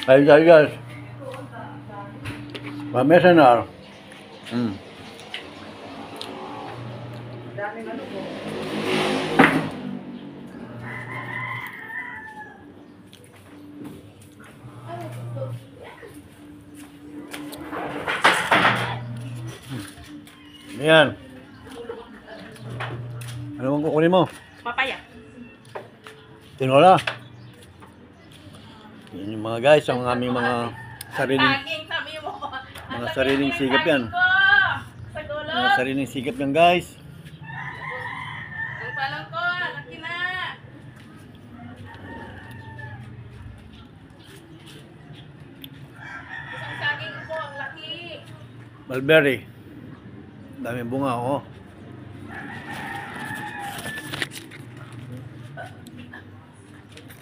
Ayun tayo guys. Pamesa na. Ayan. Ano bang kukunin mo? Papaya. Tinola. Yan yung mga guys, ang aming mga sariling Saging, sabi mo. mga sariling sikap yan. Sa gulot. Mga sariling sikap yan guys. Ang palang ko, laki na. Isang saging ko, ang laki. Mulberry. Daming bunga, oh.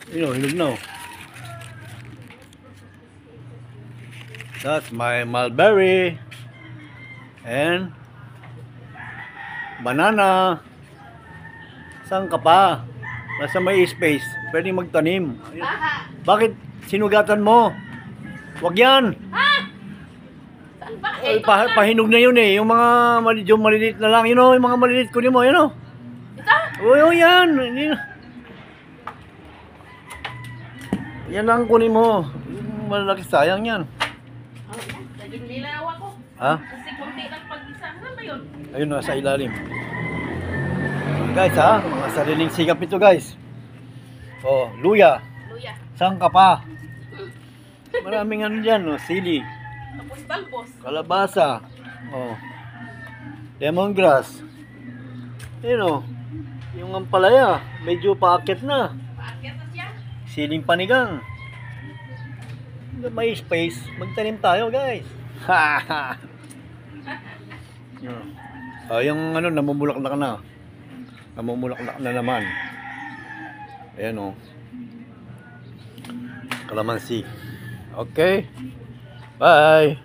Hinog na, oh. That's my mulberry. And banana. Saan ka pa? Nasa may space. Pwede magtanim. Bakit sinugatan mo? Wag yan. Saan ba? Ay, pahinog na yun eh. Yung mga medyo maliliit na lang. Yun o, yung mga maliliit kunin mo. Yun o. Ito? Oo, yan. Yan lang kunin mo. Yung malaki sayang yan. Oh, yan. Naging nilaw ako. Ha? Kasi kunti lang pag-isa. Ano ba yun? Ayun na, sa ilalim. Guys ha, mga sariling sikap ito guys. Oh, luya. Luya. Saan ka pa? Maraming ano dyan, oh, sili. Tapos talbos. Kalabasa. Oh. Lemongrass. Ayun oh. Yung ampalaya, medyo paakyat na. Paakyat na siya. Siling panigang. May space. Magtanim tayo, guys. Ha. Oh, yung ano, namumulaklak na. Namumulaklak na naman. Ayan oh. Kalamansi. Okay. Bye.